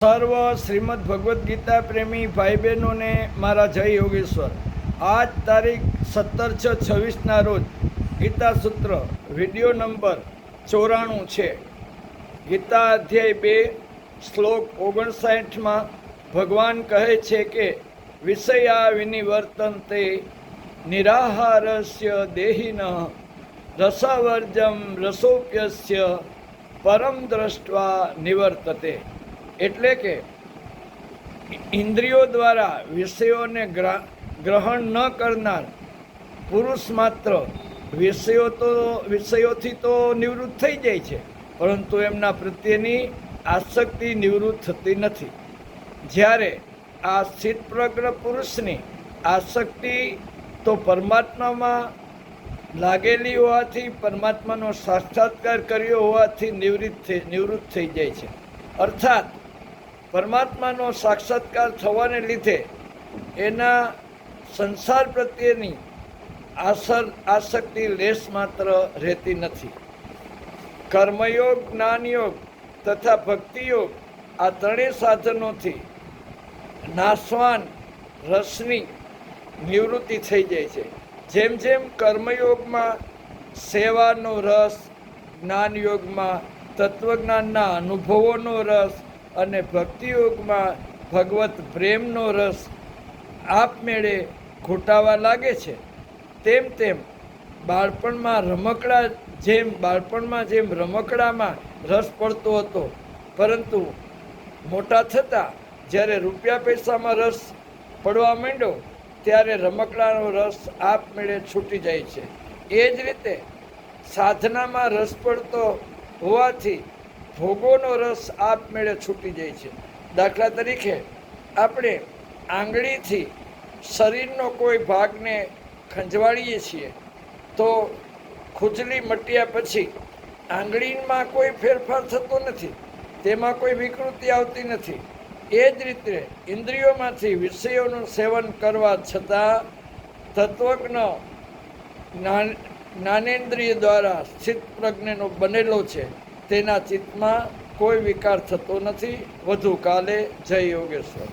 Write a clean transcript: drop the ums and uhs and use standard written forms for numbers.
સર્વ શ્રીમદ ભગવદ્ ગીતા પ્રેમી ભાઈ બહેનોને મારા જય યોગેશ્વર. આજ તારીખ 17/6/26ના રોજ ગીતા સૂત્ર વિડીયો નંબર 94 છે. ગીતા અધ્યાય 2 શ્લોક 59માં ભગવાન કહે છે કે વિષયા વિનિવર્તન્તે નિરાહારસ્ય દેહિનઃ રસવર્જમ રસોપ્યસ્ય પરમ દ્રષ્ટવા નિવર્તતે. એટલે કે ઇન્દ્રિયો દ્વારા વિષયોને ગ્રહણ ન કરનાર પુરુષ માત્ર વિષયોથી તો નિવૃત્ત થઈ જાય છે, પરંતુ એમના પ્રત્યેની આસક્તિ નિવૃત્ત થતી નથી. જ્યારે આ સ્થિતપ્રજ્ઞ પુરુષની આસક્તિ તો પરમાત્મામાં લાગેલી હોવાથી, પરમાત્માનો સાક્ષાત્કાર કર્યો હોવાથી નિવૃત્ત થઈ જાય છે. અર્થાત પરમાત્માનો સાક્ષાત્કાર થવાને લીધે એના સંસાર પ્રત્યેની આસક્તિ લેશ માત્ર રહેતી નથી. કર્મયોગ, જ્ઞાનયોગ તથા ભક્તિયોગ આ ત્રણેય સાધનોથી નાશવાન રસની નિવૃત્તિ થઈ જાય છે. જેમ જેમ કર્મયોગમાં સેવાનો રસ, જ્ઞાનયોગમાં તત્વજ્ઞાનના અનુભવોનો રસ અને ભક્તિયોગમાં ભગવત પ્રેમનો રસ આપમેળે ઘૂંટાવા લાગે છે, તેમ તેમ બાળપણમાં જેમ રમકડામાં રસ પડતો હતો, પરંતુ મોટા થતાં જ્યારે રૂપિયા પૈસામાં રસ પડવા માંડ્યો ત્યારે રમકડાનો રસ આપમેળે છૂટી જાય છે. એ જ રીતે સાધનામાં રસ પડતો હોવાથી ભોગોનો રસ આપમેળે છૂટી જાય છે. દાખલા તરીકે આપણે આંગળીથી શરીરનો કોઈ ભાગને ખંજવાળીએ છીએ તો ખુજલી મટ્યા પછી આંગળીમાં કોઈ ફેરફાર થતો નથી, તેમાં કોઈ વિકૃતિ આવતી નથી. એ જ રીતે ઇન્દ્રિયોમાંથી વિષયોનું સેવન કરવા છતાં તત્વજ્ઞ જ્ઞાનેન્દ્રિય દ્વારા સ્થિત પ્રજ્ઞનો બનેલો છે, તેના ચિત્તમાં કોઈ વિકાર થતો નથી. વધુ કાલે જય યોગેશ્વર.